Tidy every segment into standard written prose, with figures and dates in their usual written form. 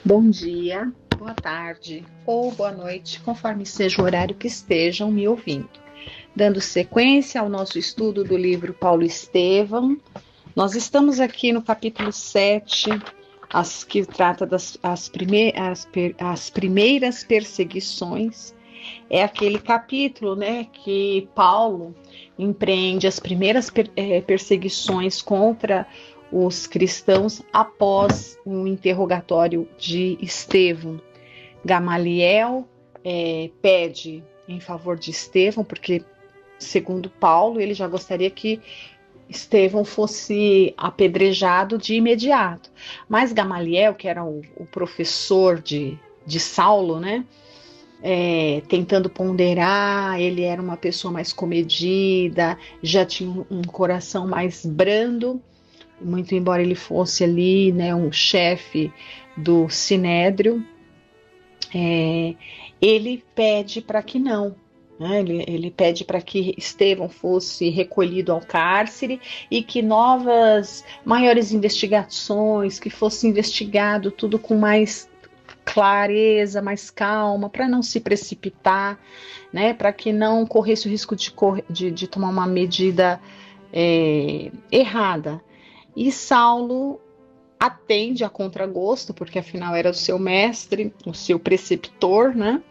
Bom dia, boa tarde ou boa noite, conforme seja o horário que estejam me ouvindo. Dando sequência ao nosso estudo do livro Paulo Estevão, nós estamos aqui no capítulo 7, que trata das primeiras perseguições. É aquele capítulo, né, que Paulo empreende as primeiras perseguições contra os cristãos após um interrogatório de Estevão. Gamaliel pede em favor de Estevão, porque, segundo Paulo, ele já gostaria que Estevão fosse apedrejado de imediato. Mas Gamaliel, que era o professor de Saulo, né, tentando ponderar, ele era uma pessoa mais comedida, já tinha um coração mais brando, muito embora ele fosse ali, né, um chefe do Sinédrio, ele pede para que não, né, ele pede para que Estevão fosse recolhido ao cárcere e que maiores investigações, que fosse investigado tudo com mais clareza, mais calma, para não se precipitar, né, para que não corresse o risco de tomar uma medida errada. E Saulo atende a contragosto, porque afinal era o seu mestre, o seu preceptor, né?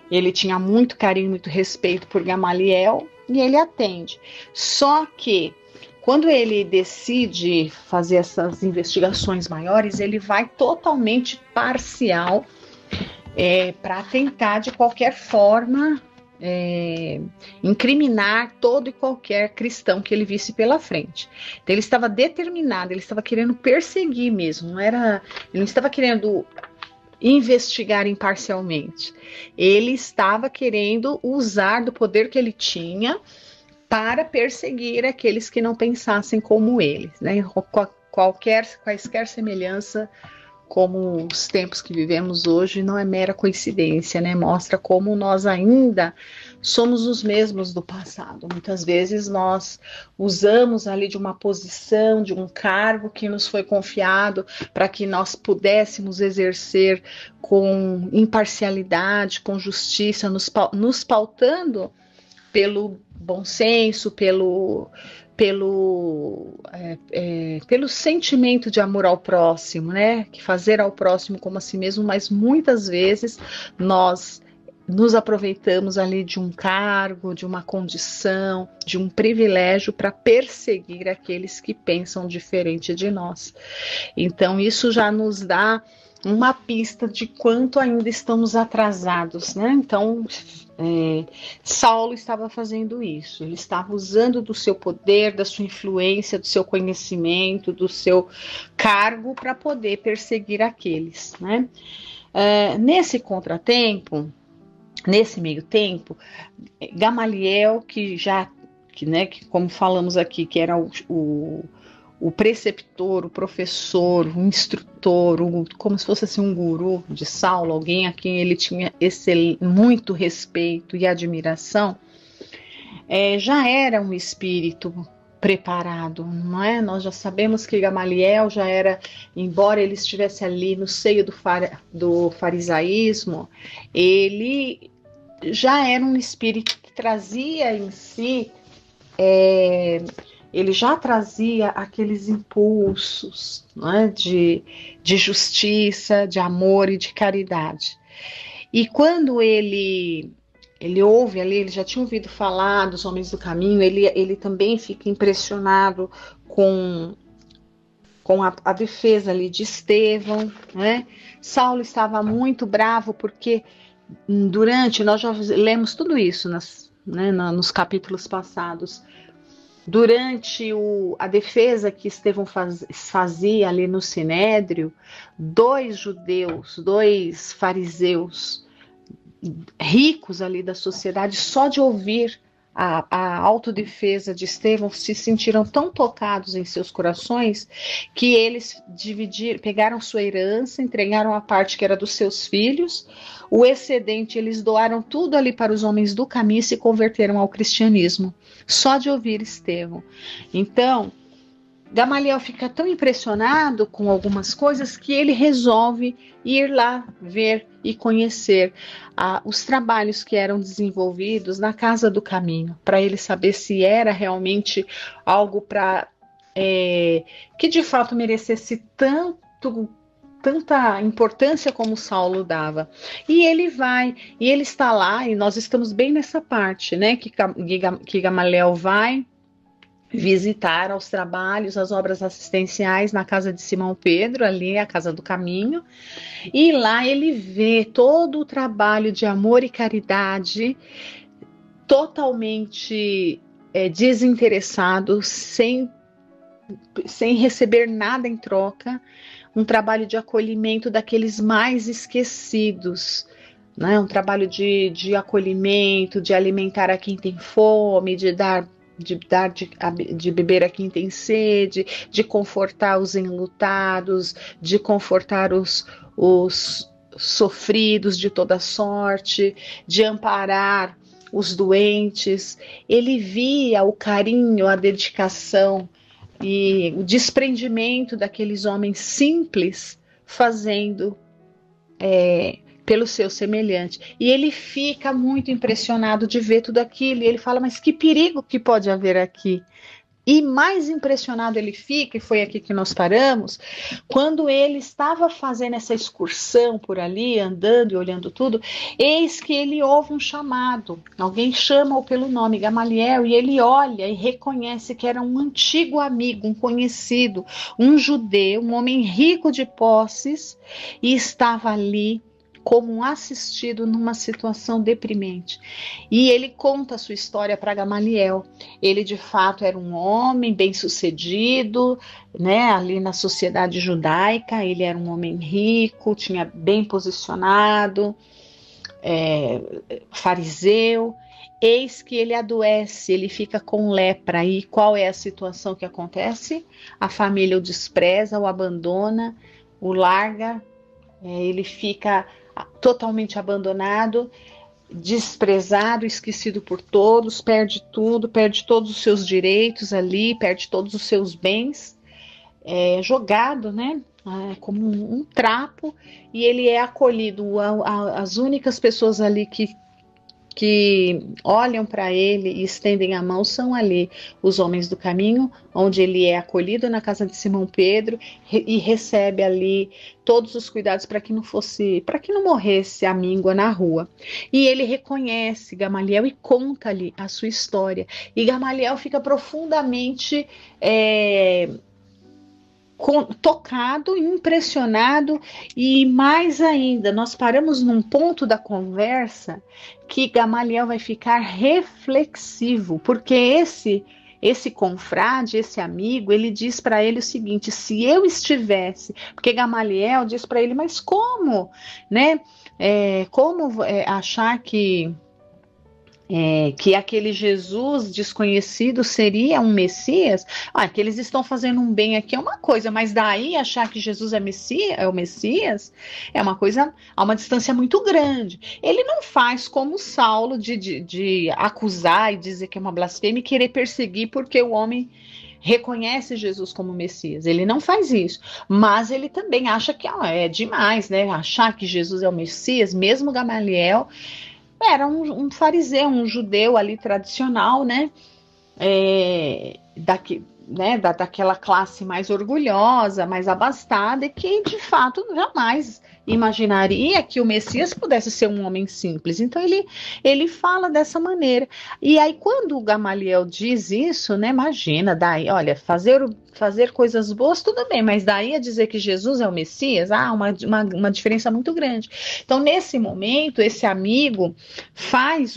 Ele tinha muito carinho, muito respeito por Gamaliel, e ele atende. Só que, quando ele decide fazer essas investigações maiores, ele vai totalmente parcial, para tentar, de qualquer forma, incriminar todo e qualquer cristão que ele visse pela frente. Então, ele estava determinado, ele estava querendo perseguir mesmo, ele não estava querendo investigar imparcialmente, ele estava querendo usar do poder que ele tinha para perseguir aqueles que não pensassem como ele, né? Quaisquer semelhança, como os tempos que vivemos hoje, não é mera coincidência, né? Mostra como nós ainda somos os mesmos do passado. Muitas vezes nós usamos ali de uma posição, de um cargo que nos foi confiado para que nós pudéssemos exercer com imparcialidade, com justiça, nos pautando pelo bom senso, pelo sentimento de amor ao próximo, né? Que fazer ao próximo como a si mesmo, mas muitas vezes nós nos aproveitamos ali de um cargo, de uma condição, de um privilégio para perseguir aqueles que pensam diferente de nós. Então, isso já nos dá uma pista de quanto ainda estamos atrasados, né? Então, Saulo estava fazendo isso, ele estava usando do seu poder, da sua influência, do seu conhecimento, do seu cargo para poder perseguir aqueles, né? Nesse contratempo, nesse meio tempo, Gamaliel, que como falamos aqui, que era o preceptor, o professor, o instrutor, como se fosse assim, um guru de Saulo, alguém a quem ele tinha muito respeito e admiração, já era um espírito preparado, não é? Nós já sabemos que Gamaliel já era, embora ele estivesse ali no seio do farisaísmo, ele já era um espírito que trazia em si, ele já trazia aqueles impulsos, né, de justiça, de amor e de caridade. E quando ele ouve ali, ele já tinha ouvido falar dos homens do caminho, ele também fica impressionado com a defesa ali de Estevão, né? Saulo estava muito bravo porque nós já lemos tudo isso nos capítulos passados. Durante a defesa que Estevão fazia ali no Sinédrio, dois fariseus ricos ali da sociedade, só de ouvir a autodefesa de Estevão, se sentiram tão tocados em seus corações que eles pegaram sua herança, entregaram a parte que era dos seus filhos, o excedente eles doaram tudo ali para os homens do caminho e se converteram ao cristianismo, só de ouvir Estevão. Então, Gamaliel fica tão impressionado com algumas coisas que ele resolve ir lá ver e conhecer os trabalhos que eram desenvolvidos na Casa do Caminho, para ele saber se era realmente algo que de fato merecesse tanta importância como Saulo dava. E ele vai, e ele está lá, e nós estamos bem nessa parte, né? Que Gamaliel vai visitar aos trabalhos, as obras assistenciais na casa de Simão Pedro, ali a Casa do Caminho, e lá ele vê todo o trabalho de amor e caridade totalmente desinteressado, sem receber nada em troca, um trabalho de acolhimento daqueles mais esquecidos, né? Um trabalho de acolhimento, de alimentar a quem tem fome, de beber a quem tem sede, de confortar os enlutados, de confortar os sofridos de toda sorte, de amparar os doentes. Ele via o carinho, a dedicação e o desprendimento daqueles homens simples fazendo pelo seu semelhante. E ele fica muito impressionado de ver tudo aquilo, e ele fala, mas que perigo que pode haver aqui? E mais impressionado ele fica, e foi aqui que nós paramos, quando ele estava fazendo essa excursão por ali, andando e olhando tudo, eis que ele ouve um chamado, alguém chama-o pelo nome, Gamaliel, e ele olha e reconhece que era um antigo amigo, um conhecido, um judeu, um homem rico de posses, e estava ali como um assistido numa situação deprimente. E ele conta a sua história para Gamaliel. Ele de fato era um homem bem-sucedido, né, ali na sociedade judaica. Ele era um homem rico, tinha bem posicionado, fariseu. Eis que ele adoece, ele fica com lepra. E qual é a situação que acontece? A família o despreza, o abandona, o larga, ele fica totalmente abandonado, desprezado, esquecido por todos, perde tudo, perde todos os seus direitos ali, perde todos os seus bens, jogado, né, como um trapo, e ele é acolhido. As únicas pessoas ali que olham para ele e estendem a mão são ali os homens do caminho, onde ele é acolhido na casa de Simão Pedro e recebe ali todos os cuidados para que não morresse a míngua na rua. E ele reconhece Gamaliel e conta-lhe a sua história. E Gamaliel fica profundamente tocado, impressionado, e mais ainda, nós paramos num ponto da conversa que Gamaliel vai ficar reflexivo, porque esse confrade, esse amigo, ele diz para ele o seguinte: se eu estivesse, porque Gamaliel diz para ele, mas como, né? Como achar que aquele Jesus desconhecido seria um Messias? Que eles estão fazendo um bem aqui é uma coisa, mas daí achar que Jesus é o Messias é uma coisa a uma distância muito grande. Ele não faz como Saulo de acusar e dizer que é uma blasfêmia e querer perseguir porque o homem reconhece Jesus como Messias. Ele não faz isso, mas ele também acha que é demais, né? Achar que Jesus é o Messias. Mesmo Gamaliel era um fariseu, um judeu ali tradicional, né? Daquela classe mais orgulhosa, mais abastada, e que de fato jamais imaginaria que o Messias pudesse ser um homem simples. Então ele fala dessa maneira. E aí quando o Gamaliel diz isso, né? Imagina, daí, olha, fazer coisas boas, tudo bem, mas daí a dizer que Jesus é o Messias, uma diferença muito grande. Então, nesse momento, esse amigo faz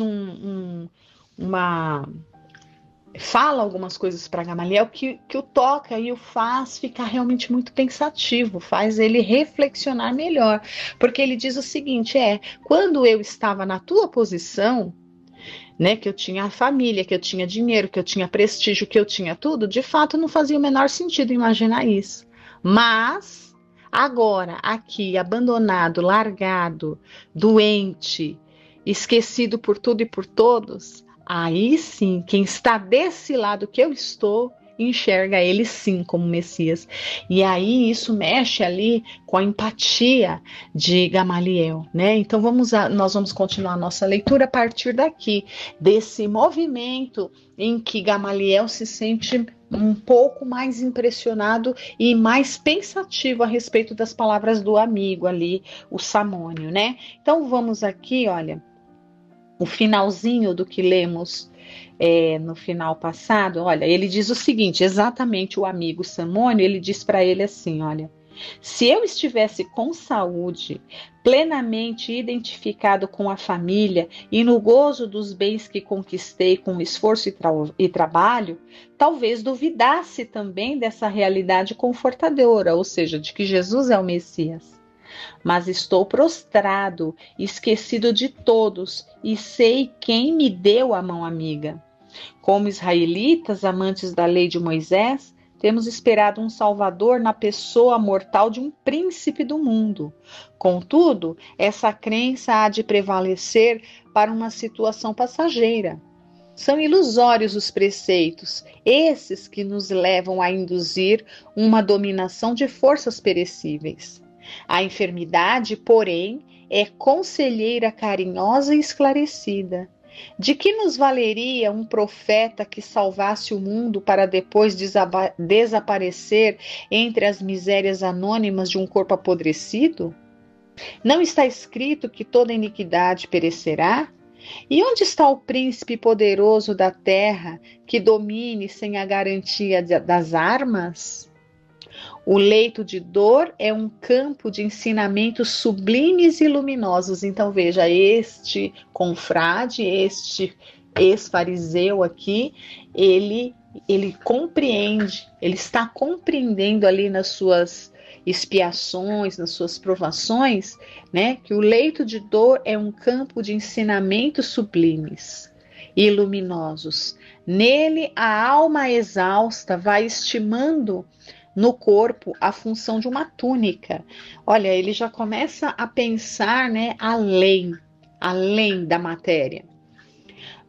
fala algumas coisas para Gamaliel que o toca e o faz ficar realmente muito pensativo, faz ele reflexionar melhor, porque ele diz o seguinte: quando eu estava na tua posição, né, que eu tinha família, que eu tinha dinheiro, que eu tinha prestígio, que eu tinha tudo, de fato não fazia o menor sentido imaginar isso. Mas agora, aqui, abandonado, largado, doente, esquecido por tudo e por todos, aí sim, quem está desse lado que eu estou, enxerga ele sim como Messias. E aí isso mexe ali com a empatia de Gamaliel, né? Então nós vamos continuar a nossa leitura a partir daqui, desse movimento em que Gamaliel se sente um pouco mais impressionado e mais pensativo a respeito das palavras do amigo ali, o Samônio, né? Então vamos aqui, olha, o finalzinho do que lemos no final passado, olha, ele diz o seguinte, exatamente o amigo Samônio, ele diz para ele assim, olha, se eu estivesse com saúde, plenamente identificado com a família e no gozo dos bens que conquistei com esforço e trabalho, talvez duvidasse também dessa realidade confortadora, ou seja, de que Jesus é o Messias. Mas estou prostrado, esquecido de todos, e sei quem me deu a mão amiga. Como israelitas, amantes da lei de Moisés, temos esperado um Salvador na pessoa mortal de um príncipe do mundo. Contudo, essa crença há de prevalecer para uma situação passageira. São ilusórios os preceitos, esses que nos levam a induzir uma dominação de forças perecíveis. A enfermidade, porém, é conselheira carinhosa e esclarecida. De que nos valeria um profeta que salvasse o mundo para depois desaparecer entre as misérias anônimas de um corpo apodrecido? Não está escrito que toda iniquidade perecerá? E onde está o príncipe poderoso da terra que domine sem a garantia das armas? O leito de dor é um campo de ensinamentos sublimes e luminosos. Então veja, este confrade, este ex-fariseu aqui, ele compreende, ele está compreendendo ali nas suas expiações, nas suas provações, né, que o leito de dor é um campo de ensinamentos sublimes e luminosos. Nele a alma exausta vai estimando no corpo a função de uma túnica. Olha, ele já começa a pensar, né, além da matéria.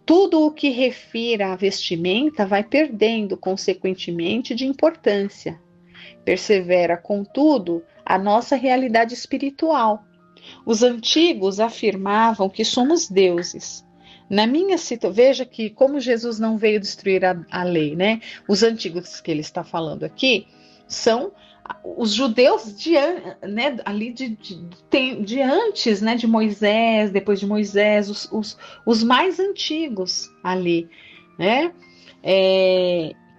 Tudo o que refira à vestimenta vai perdendo, consequentemente, de importância. Persevera, contudo, a nossa realidade espiritual. Os antigos afirmavam que somos deuses. Na minha situação, veja que como Jesus não veio destruir a lei, né? Os antigos que ele está falando aqui são os judeus né, ali de antes, né, de Moisés, depois de Moisés, os mais antigos ali, né?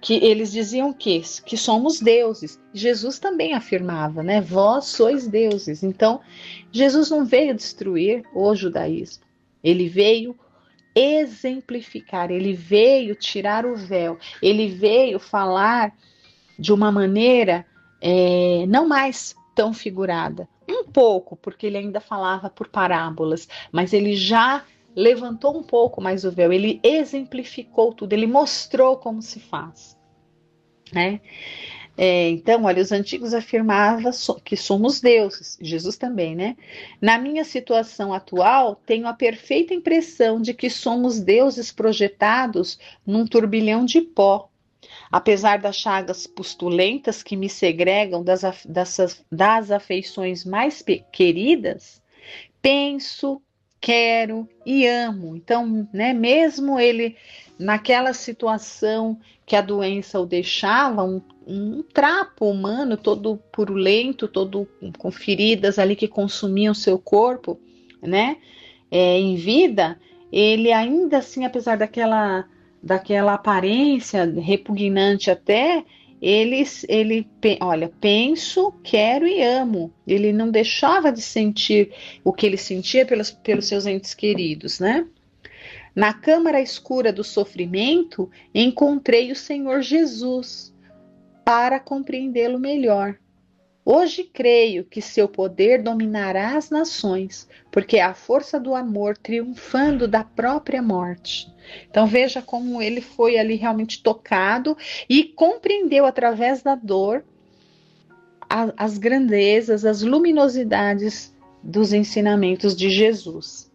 Que eles diziam que somos deuses. Jesus também afirmava, né? Vós sois deuses. Então, Jesus não veio destruir o judaísmo. Ele veio exemplificar, ele veio tirar o véu, ele veio falar de uma maneira não mais tão figurada. Um pouco, porque ele ainda falava por parábolas, mas ele já levantou um pouco mais o véu, ele exemplificou tudo, ele mostrou como se faz. Né? Então, olha, os antigos afirmavam que somos deuses, Jesus também, né? Na minha situação atual, tenho a perfeita impressão de que somos deuses projetados num turbilhão de pó. Apesar das chagas pustulentas que me segregam das afeições mais queridas, penso, quero e amo. Então, né, mesmo ele naquela situação que a doença o deixava, um trapo humano todo purulento, todo com feridas ali que consumiam seu corpo, né, em vida, ele ainda assim, apesar daquela aparência repugnante até, olha, penso, quero e amo. Ele não deixava de sentir o que ele sentia pelos seus entes queridos, né? Na câmara escura do sofrimento, encontrei o Senhor Jesus para compreendê-lo melhor. Hoje creio que seu poder dominará as nações, porque é a força do amor triunfando da própria morte. Então veja como ele foi ali realmente tocado e compreendeu através da dor as grandezas, as luminosidades dos ensinamentos de Jesus.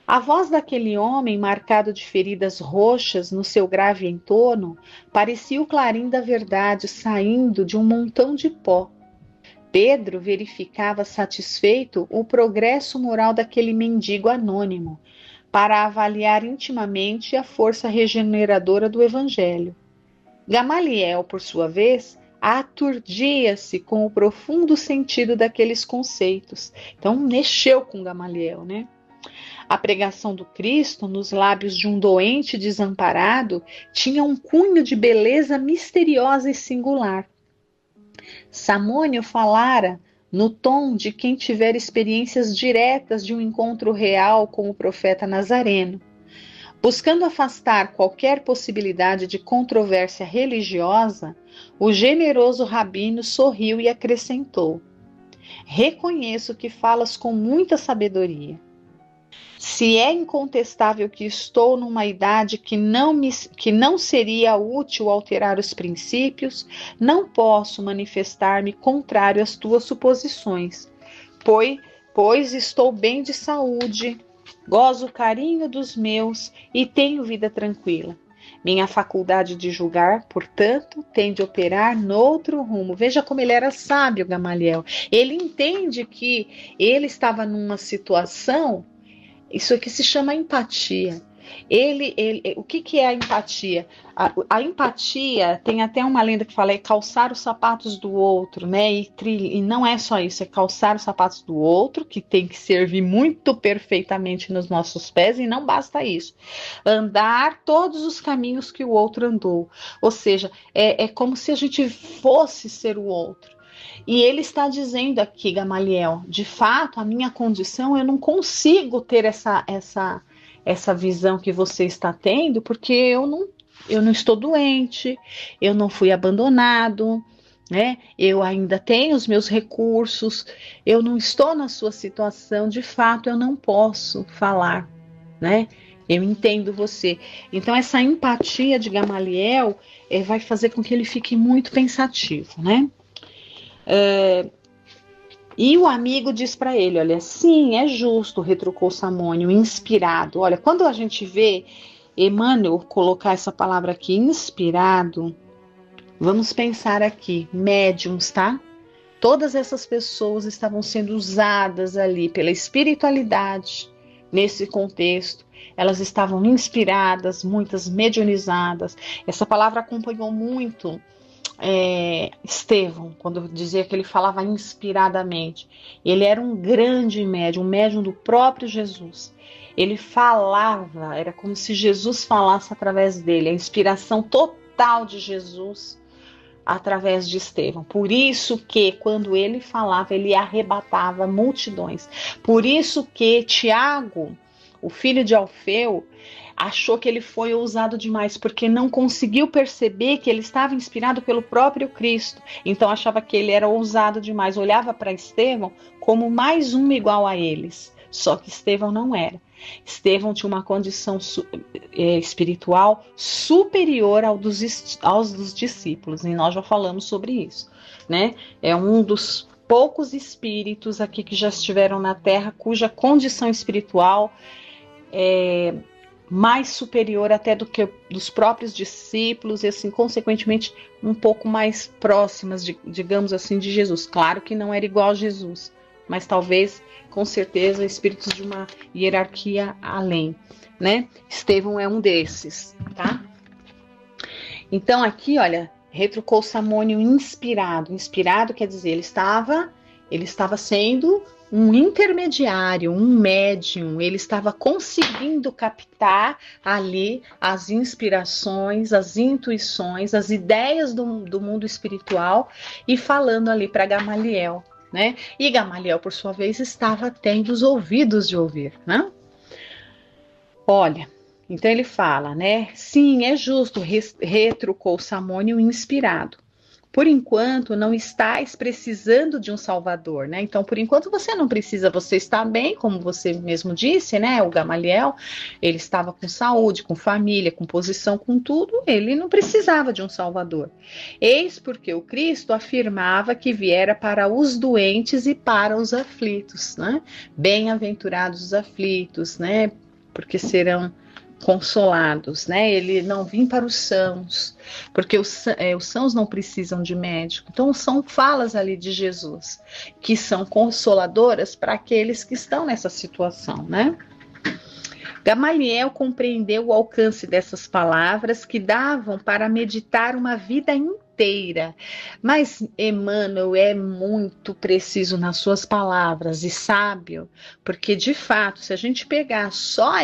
A voz daquele homem, marcado de feridas roxas no seu grave entorno, parecia o clarim da verdade saindo de um montão de pó. Pedro verificava satisfeito o progresso moral daquele mendigo anônimo, para avaliar intimamente a força regeneradora do Evangelho. Gamaliel, por sua vez, aturdia-se com o profundo sentido daqueles conceitos. Então, mexeu com Gamaliel, né? A pregação do Cristo nos lábios de um doente desamparado tinha um cunho de beleza misteriosa e singular. Samônio falara no tom de quem tiver experiências diretas de um encontro real com o profeta Nazareno. Buscando afastar qualquer possibilidade de controvérsia religiosa, o generoso rabino sorriu e acrescentou: reconheço que falas com muita sabedoria. Se é incontestável que estou numa idade que não seria útil alterar os princípios, não posso manifestar-me contrário às tuas suposições, pois estou bem de saúde, gozo o carinho dos meus e tenho vida tranquila. Minha faculdade de julgar, portanto, tem de operar noutro rumo. Veja como ele era sábio, Gamaliel. Ele entende que ele estava numa situação. Isso aqui se chama empatia. O que é a empatia? A empatia tem até uma lenda que fala é calçar os sapatos do outro, né? E não é só isso, é calçar os sapatos do outro, que tem que servir muito perfeitamente nos nossos pés, e não basta isso. Andar todos os caminhos que o outro andou. Ou seja, é como se a gente fosse ser o outro. E ele está dizendo aqui, Gamaliel, de fato, a minha condição, eu não consigo ter essa visão que você está tendo, porque eu não estou doente, eu não fui abandonado, né? Eu ainda tenho os meus recursos, eu não estou na sua situação, de fato, eu não posso falar, né? Eu entendo você. Então, essa empatia de Gamaliel vai fazer com que ele fique muito pensativo, né? E o amigo diz para ele, olha, sim, é justo, retrucou Samônio, inspirado. Olha, quando a gente vê Emmanuel colocar essa palavra aqui, inspirado, vamos pensar aqui, médiums, tá? Todas essas pessoas estavam sendo usadas ali pela espiritualidade nesse contexto. Elas estavam inspiradas, muitas mediunizadas. Essa palavra acompanhou muito Estevão, quando dizia que ele falava inspiradamente. Ele era um grande médium, um médium do próprio Jesus. Ele falava, era como se Jesus falasse através dele, a inspiração total de Jesus através de Estevão. Por isso que quando ele falava, ele arrebatava multidões. Por isso que Tiago, o filho de Alfeu, achou que ele foi ousado demais, porque não conseguiu perceber que ele estava inspirado pelo próprio Cristo. Então achava que ele era ousado demais, olhava para Estevão como mais um igual a eles. Só que Estevão não era. Estevão tinha uma condição espiritual superior aos dos discípulos, e nós já falamos sobre isso, né? É um dos poucos espíritos aqui que já estiveram na Terra cuja condição espiritual é mais superior até do que dos próprios discípulos e assim, consequentemente, um pouco mais próximas, digamos assim, de Jesus. Claro que não era igual a Jesus, mas talvez, com certeza, espíritos de uma hierarquia além, né? Estevão é um desses, tá? Então aqui, olha, retrucou Samônio inspirado. Inspirado quer dizer, ele estava sendo um intermediário, um médium, ele estava conseguindo captar ali as inspirações, as intuições, as ideias do mundo espiritual e falando ali para Gamaliel, né? E Gamaliel, por sua vez, estava tendo os ouvidos de ouvir, né? Olha, então ele fala, né? Sim, é justo, retrucou Samônio inspirado. Por enquanto, não estáis precisando de um salvador, né? Então, por enquanto, você não precisa, você está bem, como você mesmo disse, né? O Gamaliel, ele estava com saúde, com família, com posição, com tudo, ele não precisava de um salvador. Eis porque o Cristo afirmava que viera para os doentes e para os aflitos, né? Bem-aventurados os aflitos, né? porque serão consolados, né? Ele não vim para os sãos, porque os sãos não precisam de médico. Então são falas ali de Jesus, que são consoladoras para aqueles que estão nessa situação, né? Gamaliel compreendeu o alcance dessas palavras que davam para meditar uma vida inteira. Mas Emmanuel é muito preciso nas suas palavras e sábio, porque de fato, se a gente pegar só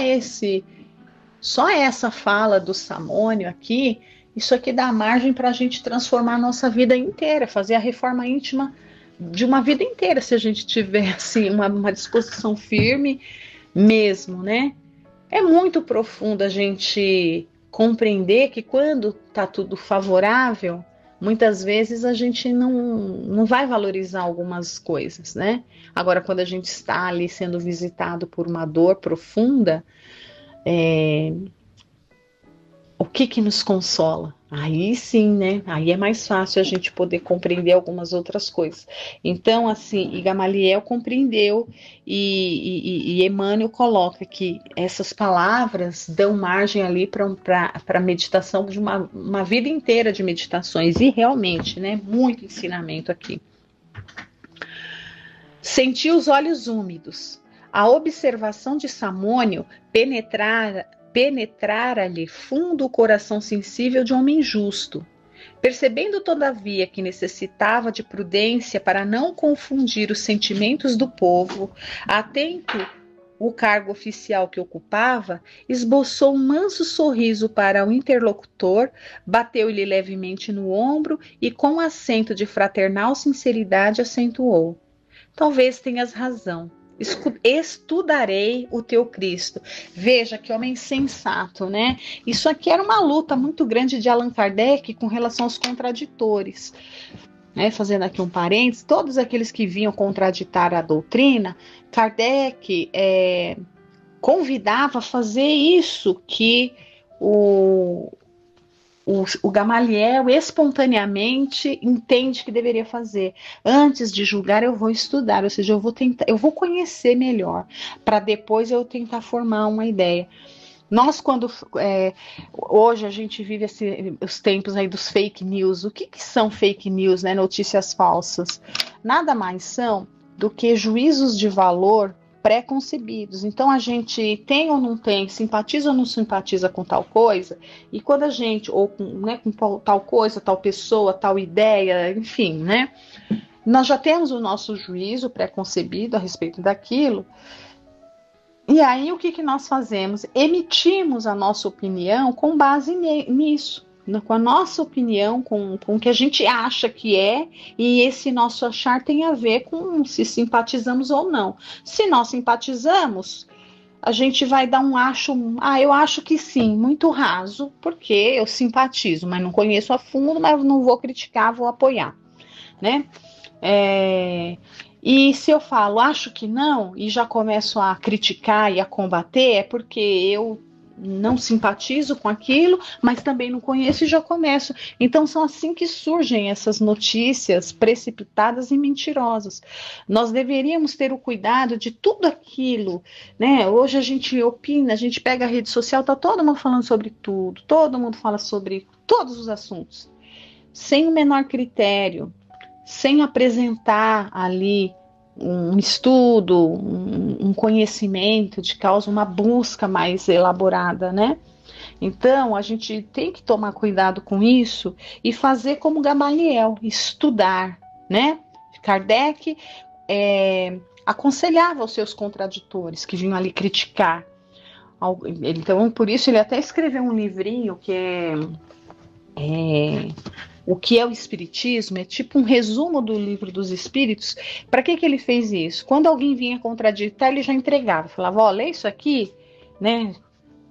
essa fala do Samônio aqui, isso aqui dá margem para a gente transformar a nossa vida inteira, fazer a reforma íntima de uma vida inteira, se a gente tiver assim, uma disposição firme mesmo, né? É muito profundo a gente compreender que quando está tudo favorável, muitas vezes a gente não vai valorizar algumas coisas, né? Agora, quando a gente está ali sendo visitado por uma dor profunda, o que nos consola? Aí sim, né? Aí é mais fácil a gente poder compreender algumas outras coisas. Então, assim, e Gamaliel compreendeu e Emmanuel coloca que essas palavras dão margem ali para a meditação de uma vida inteira de meditações. E realmente, né? Muito ensinamento aqui. Senti os olhos úmidos. A observação de Samônio penetrara-lhe fundo o coração sensível de homem justo. Percebendo, todavia, que necessitava de prudência para não confundir os sentimentos do povo, atento o cargo oficial que ocupava, esboçou um manso sorriso para o interlocutor, bateu-lhe levemente no ombro e, com acento de fraternal sinceridade, acentuou: talvez tenhas razão. Estudarei o teu Cristo. Veja que homem sensato, né? Isso aqui era uma luta muito grande de Allan Kardec com relação aos contraditores. Né? Fazendo aqui um parênteses, todos aqueles que vinham contraditar a doutrina, Kardec convidava a fazer isso que o Gamaliel espontaneamente entende que deveria fazer. Antes de julgar, eu vou estudar, ou seja, eu vou conhecer melhor, para depois eu tentar formar uma ideia. Nós, hoje a gente vive os tempos aí dos fake news. O que são fake news, né? Notícias falsas. Nada mais são do que juízos de valor pré-concebidos. Então a gente tem ou não tem, simpatiza ou não simpatiza com tal coisa, e quando a gente, ou com tal coisa, tal pessoa, tal ideia, enfim, né? Nós já temos o nosso juízo pré-concebido a respeito daquilo, e aí o que nós fazemos? Emitimos a nossa opinião com base nisso, com a nossa opinião, com o que a gente acha que é, e esse nosso achar tem a ver com se simpatizamos ou não. Se nós simpatizamos, a gente vai dar eu acho que sim, muito raso, porque eu simpatizo, mas não conheço a fundo, mas não vou criticar, vou apoiar, né? E se eu falo, acho que não, e já começo a criticar e a combater, é porque eu não simpatizo com aquilo, mas também não conheço e já começo. Então são assim que surgem essas notícias precipitadas e mentirosas. Nós deveríamos ter o cuidado de tudo aquilo, né? Hoje a gente opina, a gente pega a rede social, tá todo mundo falando sobre tudo, todo mundo fala sobre todos os assuntos, sem o menor critério, sem apresentar ali um estudo, um conhecimento de causa, uma busca mais elaborada, né? Então, a gente tem que tomar cuidado com isso e fazer como Gamaliel, estudar, né? Kardec aconselhava os seus contraditores que vinham ali criticar. Então, por isso, ele até escreveu um livrinho que o que é o Espiritismo, é tipo um resumo do Livro dos Espíritos. Para que ele fez isso? Quando alguém vinha contraditar, ele já entregava, falava, ó, lê isso aqui, né?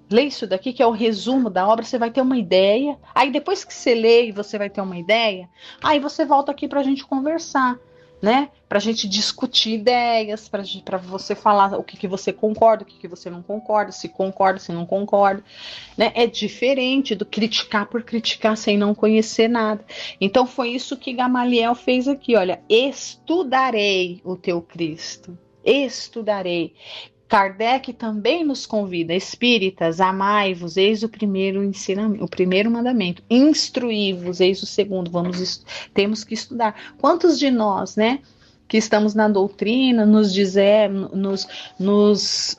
Lê isso daqui, que é o resumo da obra, você vai ter uma ideia. Aí depois que você lê e você vai ter uma ideia, aí você volta aqui para a gente conversar, né? Para a gente discutir ideias, para você falar o que você concorda, o que você não concorda, se não concorda, né? É diferente do criticar por criticar sem não conhecer nada. Então foi isso que Gamaliel fez aqui, olha, estudarei o teu Cristo. Estudarei. Kardec também nos convida, espíritas, amai-vos, eis o primeiro ensinamento, o primeiro mandamento, instruí-vos, eis o segundo, temos que estudar. Quantos de nós, né, que estamos na doutrina, nos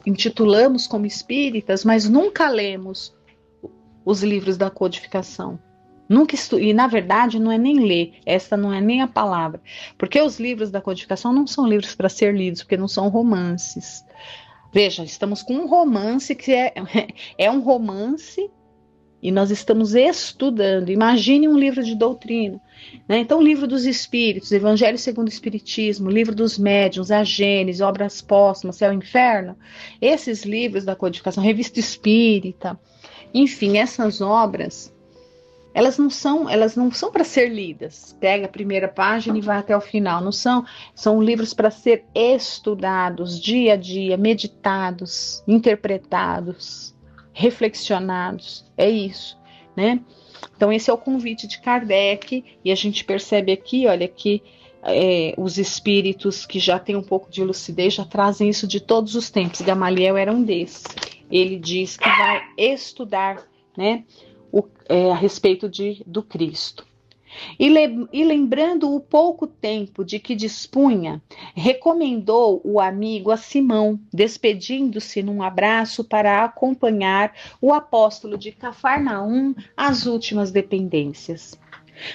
intitulamos como espíritas, mas nunca lemos os livros da codificação? E na verdade não é nem ler, essa não é nem a palavra, porque os livros da codificação não são livros para ser lidos, porque não são romances. Veja, estamos com um romance que é um romance e nós estamos estudando. Imagine um livro de doutrina, né? Então, o livro dos Espíritos, Evangelho segundo o Espiritismo, livro dos Médiuns, a Gênese, Obras Póstumas, Céu e Inferno, esses livros da codificação, Revista Espírita, enfim, essas obras, elas não são para ser lidas. Pega a primeira página e vai até o final. Não são, são livros para ser estudados dia a dia, meditados, interpretados, reflexionados. É isso, né? Então esse é o convite de Kardec, e a gente percebe aqui, olha, que os espíritos que já têm um pouco de lucidez já trazem isso de todos os tempos. Gamaliel era um desses. Ele diz que vai estudar, né, a respeito do Cristo. E lembrando o pouco tempo de que dispunha, recomendou o amigo a Simão, despedindo-se num abraço para acompanhar o apóstolo de Cafarnaum às últimas dependências.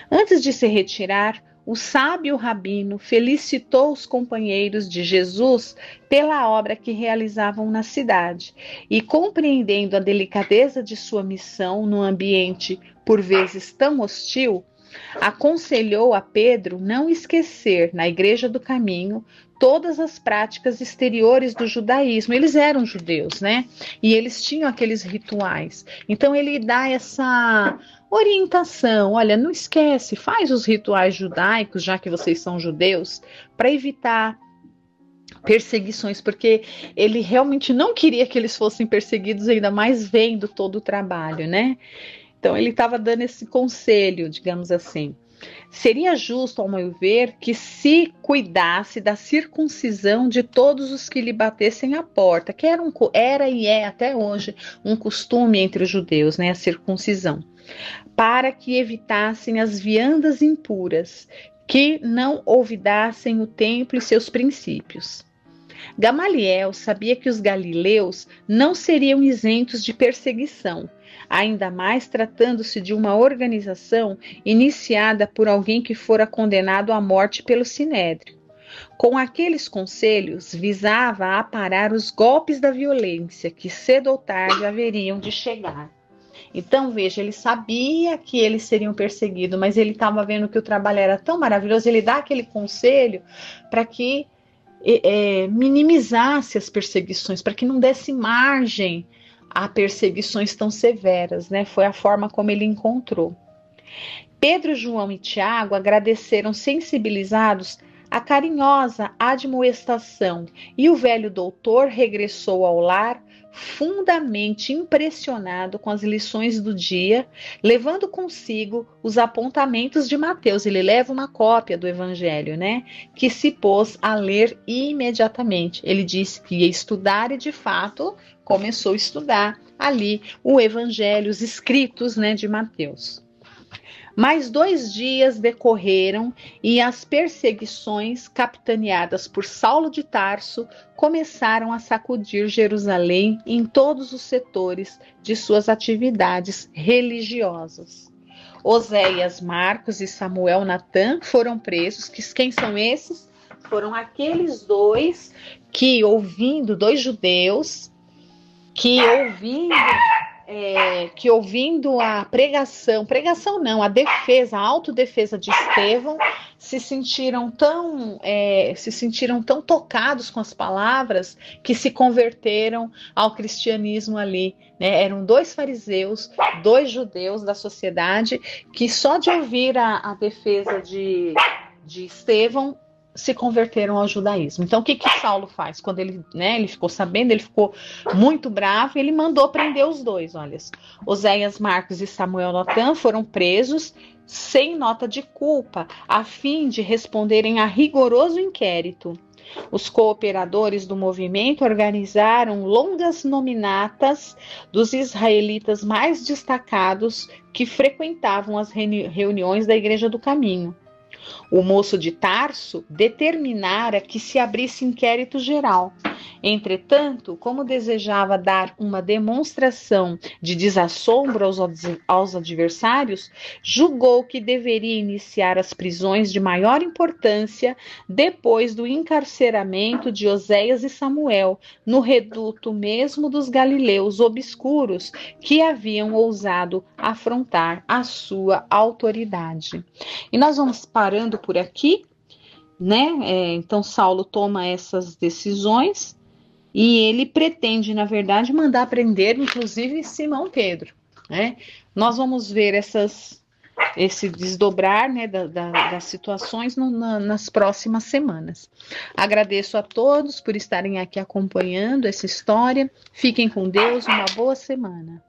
Antes de se retirar, o sábio rabino felicitou os companheiros de Jesus pela obra que realizavam na cidade e, compreendendo a delicadeza de sua missão num ambiente por vezes tão hostil, aconselhou a Pedro não esquecer, na Igreja do Caminho, todas as práticas exteriores do judaísmo. Eles eram judeus, né? E eles tinham aqueles rituais. Então ele dá essa orientação, olha, não esquece, faz os rituais judaicos, já que vocês são judeus, para evitar perseguições, porque ele realmente não queria que eles fossem perseguidos, ainda mais vendo todo o trabalho, né? Então ele estava dando esse conselho, digamos assim. Seria justo, ao meu ver, que se cuidasse da circuncisão de todos os que lhe batessem à porta, que era e é até hoje um costume entre os judeus, né, a circuncisão, para que evitassem as viandas impuras, que não olvidassem o templo e seus princípios. Gamaliel sabia que os galileus não seriam isentos de perseguição, ainda mais tratando-se de uma organização iniciada por alguém que fora condenado à morte pelo Sinédrio. Com aqueles conselhos, visava aparar os golpes da violência que cedo ou tarde haveriam de chegar. Então, veja, ele sabia que eles seriam perseguidos, mas ele estava vendo que o trabalho era tão maravilhoso, ele dá aquele conselho para que minimizasse as perseguições, para que não desse margem a perseguições tão severas, né? Foi a forma como ele encontrou. Pedro, João e Tiago agradeceram sensibilizados a carinhosa admoestação, e o velho doutor regressou ao lar fundamente impressionado com as lições do dia, levando consigo os apontamentos de Mateus. Ele leva uma cópia do Evangelho, né? Que se pôs a ler imediatamente. Ele disse que ia estudar e, de fato, começou a estudar ali o Evangelho, os escritos, né, de Mateus. Mais 2 dias decorreram e as perseguições, capitaneadas por Saulo de Tarso, começaram a sacudir Jerusalém em todos os setores de suas atividades religiosas. Oséias, Marcos e Samuel Natan foram presos. Quem são esses? Foram aqueles dois dois judeus, que ouvindo a pregação não, a autodefesa de Estevão, se sentiram tão tocados com as palavras que se converteram ao cristianismo ali, né? Eram 2 fariseus, 2 judeus da sociedade, que só de ouvir a defesa de Estevão se converteram ao judaísmo. Então, o que Saulo faz? Quando ele ficou sabendo, ele ficou muito bravo e ele mandou prender os 2. Olha, Oséias, Marcos e Samuel Natan foram presos sem nota de culpa, a fim de responderem a rigoroso inquérito. Os cooperadores do movimento organizaram longas nominatas dos israelitas mais destacados que frequentavam as reuniões da Igreja do Caminho. O moço de Tarso determinara que se abrisse inquérito geral. Entretanto, como desejava dar uma demonstração de desassombro aos adversários, julgou que deveria iniciar as prisões de maior importância depois do encarceramento de Oséias e Samuel, no reduto mesmo dos galileus obscuros que haviam ousado afrontar a sua autoridade. E nós vamos parando por aqui, né? Então Saulo toma essas decisões e ele pretende, na verdade, mandar prender, inclusive, Simão Pedro, né? Nós vamos ver esse desdobrar, né, das situações nas próximas semanas. Agradeço a todos por estarem aqui acompanhando essa história. Fiquem com Deus, uma boa semana.